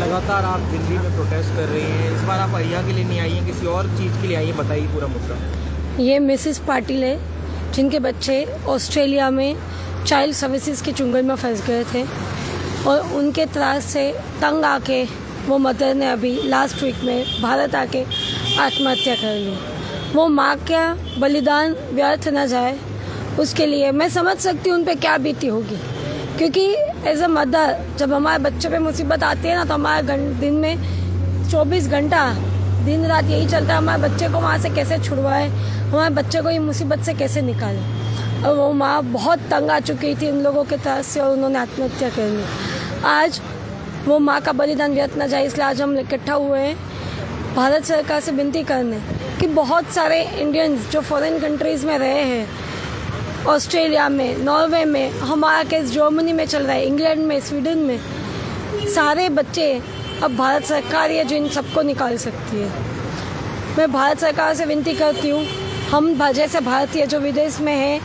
लगातार आप दिल्ली में प्रोटेस्ट कर रही हैं, इस बार आप अहिया के लिए नहीं आई हैं, किसी और चीज़ के लिए आई हैं, बताइए पूरा मुद्दा। ये मिसेस पाटिल है जिनके बच्चे ऑस्ट्रेलिया में चाइल्ड सर्विसेज के चुंगल में फंस गए थे और उनके त्रास से तंग आके वो मदर ने अभी लास्ट वीक में भारत आके आत्महत्या कर ली। वो माँ का बलिदान व्यर्थ न जाए उसके लिए मैं समझ सकती हूँ उन पर क्या बीती होगी, क्योंकि एज अ मदर जब हमारे बच्चों पे मुसीबत आती है ना तो हमारे दिन में 24 घंटा दिन रात यही चलता है, हमारे बच्चे को वहाँ से कैसे छुड़वाए, हमारे बच्चे को ये मुसीबत से कैसे निकाले। और वो माँ बहुत तंग आ चुकी थी इन लोगों के तरफ से और उन्होंने आत्महत्या कर ली। आज वो माँ का बलिदान व्यर्थ न जाए, इसलिए आज हम इकट्ठा हुए हैं भारत सरकार से विनती करने कि बहुत सारे इंडियंस जो फॉरेन कंट्रीज़ में रहे हैं, ऑस्ट्रेलिया में, नॉर्वे में, हमारा केस जर्मनी में चल रहा है, इंग्लैंड में, स्वीडन में, सारे बच्चे अब भारत सरकार है जो इन सबको निकाल सकती है। मैं भारत सरकार से विनती करती हूँ, हम जैसे भारतीय जो विदेश में हैं,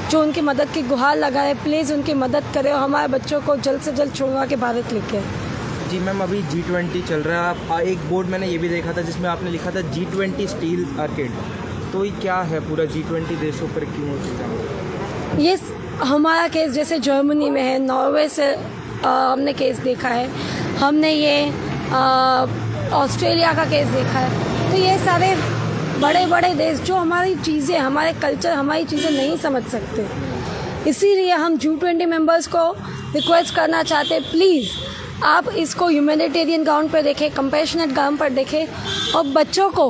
जो उनकी मदद की गुहार लगाए, प्लीज़ उनकी मदद करें और हमारे बच्चों को जल्द से जल्द छुड़वा के भारत लेके आए। जी मैम, अभी G20 चल रहा है, आप एक बोर्ड मैंने ये भी देखा था जिसमें आपने लिखा था G20 स्टील आर्केड, तो ये क्या है पूरा G20 देशों पर क्यों होता है? ये हमारा केस जैसे जर्मनी में है, नॉर्वे से हमने केस देखा है, हमने ये ऑस्ट्रेलिया का केस देखा है। तो ये सारे बड़े बड़े देश जो हमारी चीज़ें, हमारे कल्चर, हमारी चीज़ें नहीं समझ सकते, इसीलिए हम G20 मेंबर्स को रिक्वेस्ट करना चाहते हैं, प्लीज़ आप इसको ह्यूमैनिटेरियन ग्राउंड पर देखें, कंपैशनेट ग्राउंड पर देखें और बच्चों को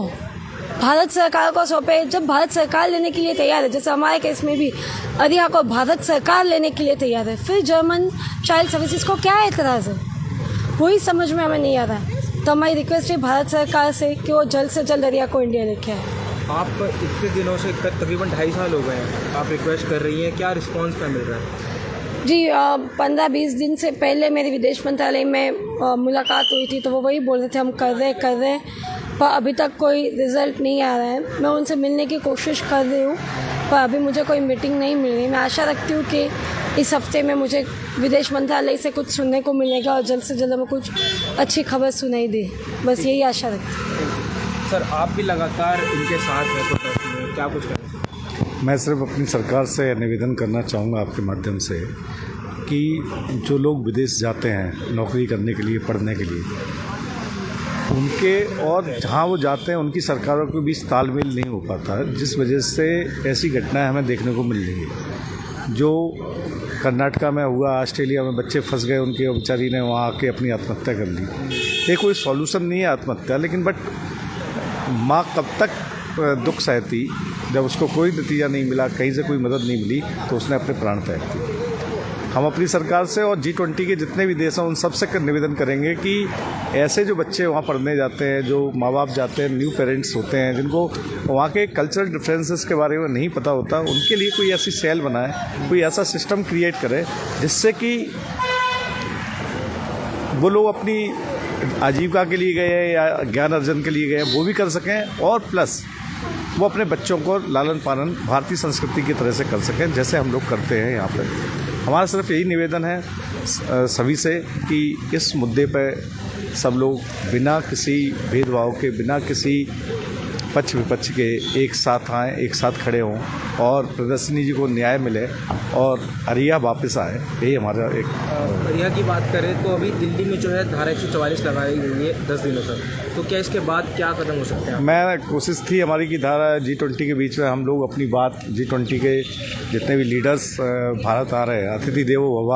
भारत सरकार को सौंपे। जब भारत सरकार लेने के लिए तैयार है, जैसे हमारे केस में भी अरिया को भारत सरकार लेने के लिए तैयार है, फिर जर्मन चाइल्ड सर्विसेज को क्या एतराज़ है, वही समझ में हमें नहीं आ रहा है। तो हमारी रिक्वेस्ट है भारत सरकार से कि वो जल्द से जल्द अरिया को इंडिया लेके आए। आप इतने दिनों से तकरीबन 2.5 साल हो गए हैं, आप रिक्वेस्ट कर रही हैं, क्या रिस्पॉन्स क्या मिल रहा है? जी 15-20 दिन से पहले मेरी विदेश मंत्रालय में मुलाकात हुई थी, तो वो वही बोल रहे थे हम कर रहे हैं, पर अभी तक कोई रिज़ल्ट नहीं आ रहा है। मैं उनसे मिलने की कोशिश कर रही हूँ पर अभी मुझे कोई मीटिंग नहीं मिल रही। मैं आशा रखती हूँ कि इस हफ्ते में मुझे विदेश मंत्रालय से कुछ सुनने को मिलेगा और जल्द से जल्द हमें कुछ अच्छी खबर सुनाई दे, बस यही आशा रखती हूँ। सर आप भी लगातार इनके साथ हैं प्रोटेस्ट में, क्या कुछ करें? मैं सिर्फ अपनी सरकार से निवेदन करना चाहूँगा आपके माध्यम से कि जो लोग विदेश जाते हैं नौकरी करने के लिए, पढ़ने के लिए, उनके और जहाँ वो जाते हैं उनकी सरकारों के बीच तालमेल नहीं हो पाता, जिस वजह से ऐसी घटनाएं हमें देखने को मिल रही है। जो कर्नाटका में हुआ, ऑस्ट्रेलिया में बच्चे फंस गए, उनके बेचारी ने वहाँ आके अपनी आत्महत्या कर ली। ये कोई सॉल्यूशन नहीं है आत्महत्या, लेकिन बट माँ कब तक दुख सहती जब उसको कोई नतीजा नहीं मिला, कहीं से कोई मदद नहीं मिली, तो उसने अपने प्राण त्याग दिए। हम अपनी सरकार से और G20 के जितने भी देश हैं उन सब से निवेदन करेंगे कि ऐसे जो बच्चे वहाँ पढ़ने जाते हैं, जो माँ बाप जाते हैं, न्यू पेरेंट्स होते हैं, जिनको वहाँ के कल्चरल डिफरेंसेस के बारे में नहीं पता होता, उनके लिए कोई ऐसी सेल बनाए, कोई ऐसा सिस्टम क्रिएट करे जिससे कि वो लोग अपनी आजीविका के लिए गए या ज्ञान अर्जन के लिए गए वो भी कर सकें, और प्लस वो अपने बच्चों को लालन पालन भारतीय संस्कृति की तरह से कर सकें जैसे हम लोग करते हैं यहाँ पर। हमारा सिर्फ यही निवेदन है सभी से कि इस मुद्दे पर सब लोग बिना किसी भेदभाव के, बिना किसी पक्ष विपक्ष के एक साथ आएँ, एक साथ खड़े हों और प्रदर्शनी जी को न्याय मिले और अरिया वापस आए। यही हमारा एक अरिया की बात करें तो अभी दिल्ली में जो है धारा 144 लगाई गई है 10 दिनों तक, तो क्या इसके बाद क्या कदम हो सकते हैं? मैं कोशिश थी हमारी कि धारा G20 के बीच में हम लोग अपनी बात G20 के जितने भी लीडर्स भारत आ रहे हैं, अतिथि देवो भव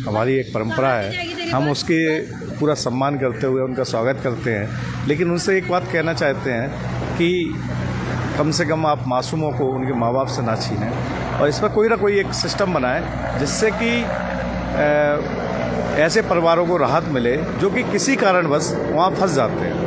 हमारी एक परंपरा है, हम उसके पूरा सम्मान करते हुए उनका स्वागत करते हैं। लेकिन उनसे एक बात कहना चाहते हैं कि कम से कम आप मासूमों को उनके माँ बाप से ना छीनें और इसमें कोई ना कोई एक सिस्टम बनाएं जिससे कि ऐसे परिवारों को राहत मिले जो कि किसी कारणवश वहाँ फंस जाते हैं।